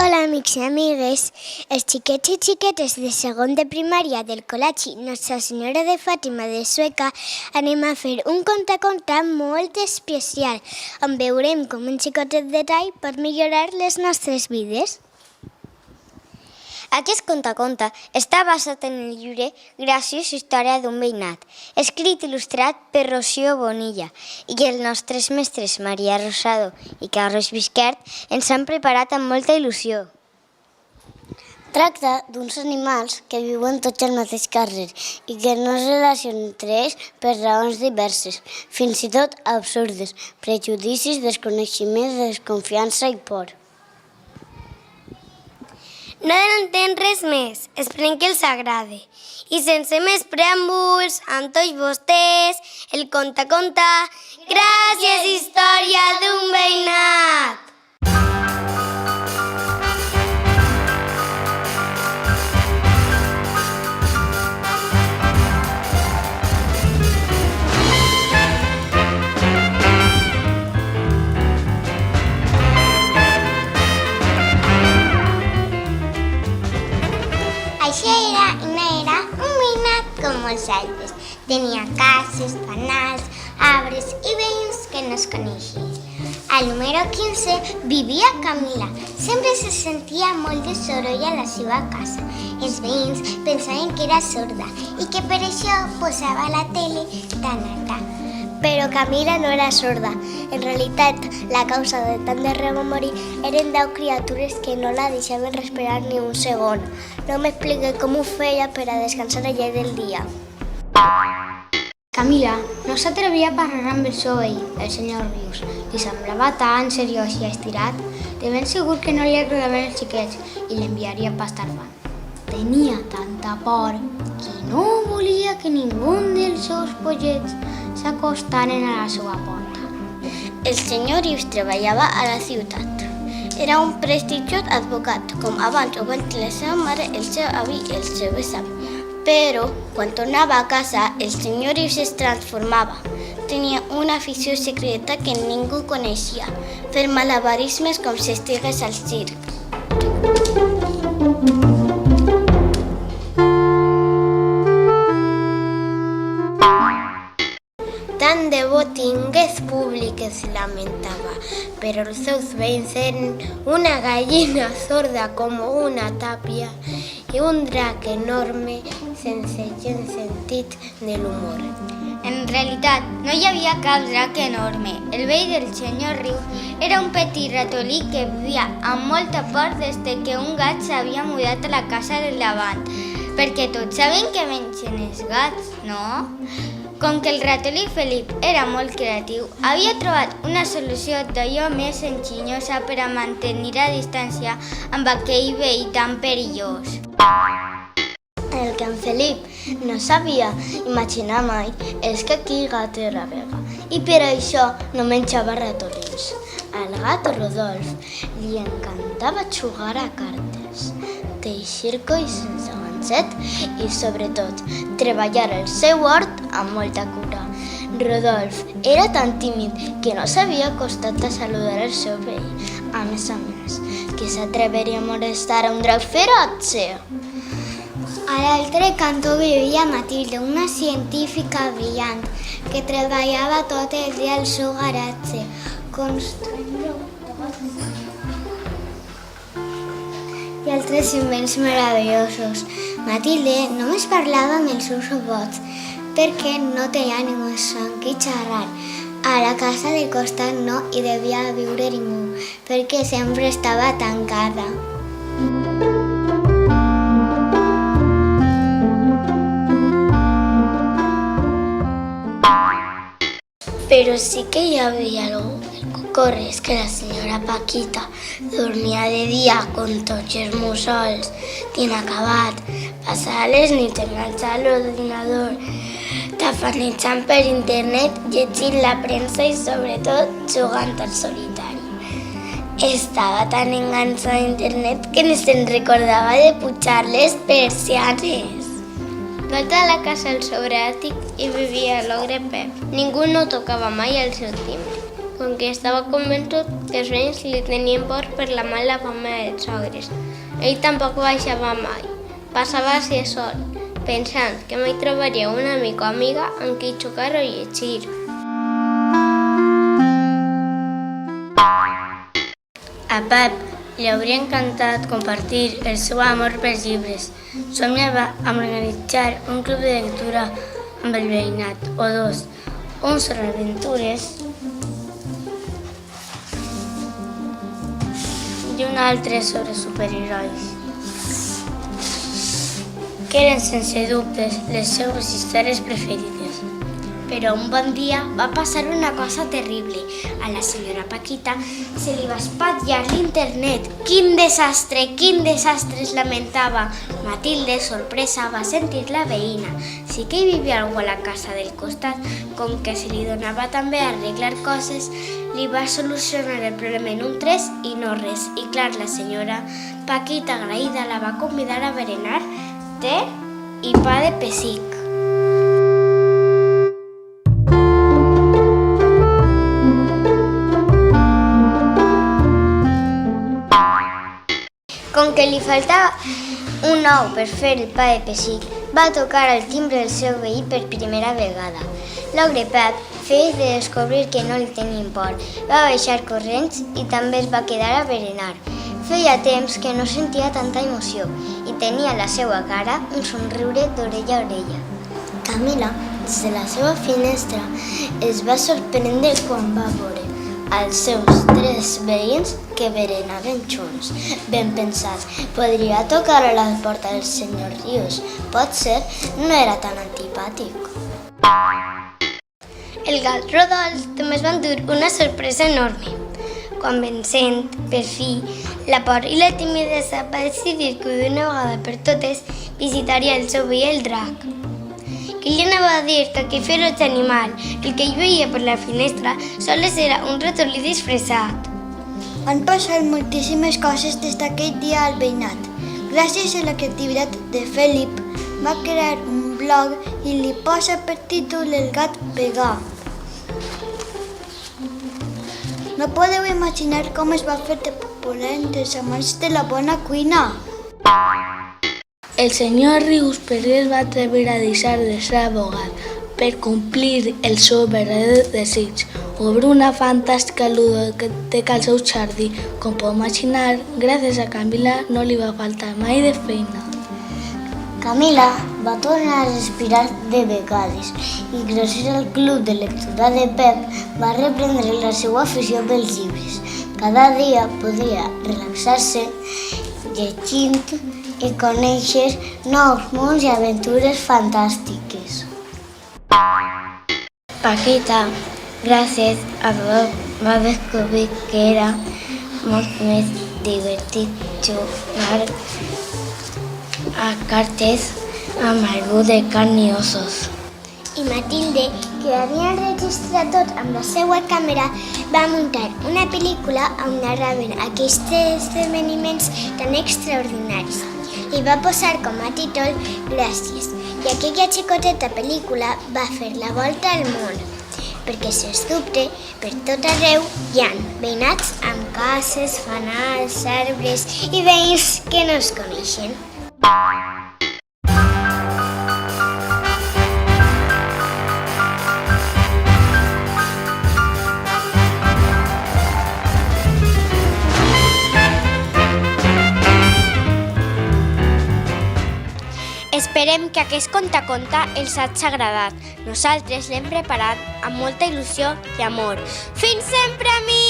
Hola, amics i amigues. Els xiquets i xiquetes de segon de primària del Col·legi Nostra Senyora de Fàtima de Sueca anem a fer un conte molt especial on veurem com un xicotet detall pot millorar les nostres vides. Aquest conte està basat en el llibre Gràcies, història d'un veïnat, escrit i il·lustrat per Rocío Bonilla i que els nostres mestres Maria Rosado i Carlos Bisquert ens han preparat amb molta il·lusió. Tracta d'uns animals que viuen tots al mateix carrer i que no es relacionen entre ells per raons diverses, fins i tot absurdes, prejudicis, desconeixement, desconfiança i por. No entenc res més, esperem que els agrade. I sense més preàmbuls, amb tots vostès, el conte. Gràcies, història d'un veïnat! Això era un veïnat com molts altres. Tenia cases, fanals, arbres i veïns que no es coneixien. Al número 15 vivia Camila. Sempre se sentia molt de soroll a la seva casa. Els veïns pensaven que era sorda i que per això posava la tele tan alta. Però Camila no era sorda. En realitat, la causa de tant de rememorir eren 10 criatures que no la deixaven respirar ni un segon. No m'explique com ho feia per a descansar al llarg del dia. Camila no s'atrevia a parlar amb el seu veí, el senyor Rius. Li semblava tan seriós i estirat, de ben segur que no li agradaven els xiquets i l'enviaria a pastar fam. Tenia tanta por que no volia que ningú dels seus pollets s'acostaren a la seva porta. El senyor Rius treballava a la ciutat. Era un prestigiós advocat, com abans ho van dir la seva mare, el seu avi i el seu besavi. Però, quan tornava a casa, el senyor Rius es transformava. Tenia una afició secreta que ningú coneixia, fer malabarismes com si estigués al circ. Tant de bo tingués públic, es lamentava, però els seus veïns eren una gallina sorda com una tàpia i un drac enorme sense gens sentit de l'humor. En realitat, no hi havia cap drac enorme. El veí del senyor Rius era un petit ratolí que vivia amb molta por des que un gat s'havia mudat a la casa del davant, perquè tots saben que mengen els gats, no? Com que el ratolí Felip era molt creatiu, havia trobat una solució d'allò més enginyosa per a mantenir a distància amb aquell veí tan perillós. El que en Felip no sabia imaginar mai és que aquell gat era vega i per això no menjava ratolins. Al gat Rodolf li encantava jugar a cartes, teixir colls sense ganset i, sobretot, treballar el seu hort amb molta cura. Rodolf era tan tímid que no s'havia acostat a saludar el seu veí. A més, que s'atreveria a molestar a un drac ferotge. A l'altre cantó vivia Matilde, una científica brillant que treballava tot el dia al seu garatge, construint i altres invents meravellosos. Matilde només parlava amb els seus robots perquè no tenia ningú amb qui xerrar. A la casa del costat no hi devia viure ningú perquè sempre estava tancada. Però sí que hi havia algú córrer, que la senyora Paquita dormia de dia com tots els mussols. Tien acabat passar les nits enganxat a l'ordinador, tafanejant per internet, llegint la premsa i sobretot jugant al solitari. Estava tan enganxada a internet que ni se'n recordava de pujar les persianes. Va a la casa al sobreàtic i vivia l'ogre Pep. Ningú no tocava mai el seu timbre, com que estava convençut que els veïns li tenien por per la mala fama dels ogres. Ell tampoc baixava mai. Passava a ser sol, pensant que mai trobaria un amic o amiga amb qui xocar o llegir. A Pep li hauria encantat compartir el seu amor pels llibres. Somiava amb organitzar un club de lectura amb el veïnat, o dos, un sobre aventures i un altre sobre superherois, que eren sense dubtes les seues històries preferides. Però un bon dia va passar una cosa terrible. A la senyora Paquita se li va espatllar l'internet. Quin desastre, es lamentava. Matilde, sorpresa, va sentir la veïna. Sí que hi vivia algú a la casa del costat. Com que se li donava també arreglar coses, li va solucionar el problema en un 3 i no res. I clar, la senyora Paquita, agraïda, la va convidar a berenar té i pa de pessic. Com que li faltava un ou per fer el pa de pessic, va tocar al timbre del seu veí per primera vegada. L'ogre Pep, feliç de descobrir que no li tenien por, va baixar corrents i també es va quedar a berenar. Feia temps que no sentia tanta emoció i tenia a la seva cara un somriure d'orella a orella. Camila, des de la seva finestra, es va sorprendre quan va veure els seus 3 veïns que berenaven junts. Ben pensat, podria tocar a la porta del senyor Rius. Potser no era tan antipàtic. El gat Rodolf també es va endur una sorpresa enorme. Quan vencent, per fi, la por i la timidesa va decidir que d'una vegada per totes visitaria el seu veí el drac. Que li anava a dir que aquell feroç animal, el que ell veia per la finestra, sols era un ratolí disfressat. Han passat moltíssimes coses des d'aquell dia al veïnat. Gràcies a la creativitat de Felip, va crear un blog i li posa per títol El gat vegà. No podeu imaginar com es va fer de popular entre els amants de la bona cuina. El senyor Rius Perry es va atrever a deixar de ser abogat per complir el seu verdader desig, obrir una fantàstica ludoteca al seu jardí. Com pot imaginar, gràcies a Camila no li va faltar mai de feina. Camila va tornar a respirar de vegades i gràcies al club de lectura de Pep va reprendre la seva afició pels llibres. Cada dia podia relaxar-se llegint i conèixer nous mons i aventures fantàstiques. Paquita, gràcies a Pep, va descobrir que era molt més divertit jugar a cartes amb algú de carn i ossos. I Matilde, que ho havia enregistrat tot amb la seva càmera, va muntar una pel·lícula on narraven aquests esdeveniments tan extraordinaris. I va posar com a títol Gràcies. I aquella xicoteta pel·lícula va fer la volta al món. Perquè, sens dubte, per tot arreu hi ha veïnats amb cases, fanals, arbres i veïns que no es coneixen. Esperem que aquest contaconte els hagi agradat. Nosaltres l'hem preparat amb molta il·lusió i amor. Fins sempre, amics!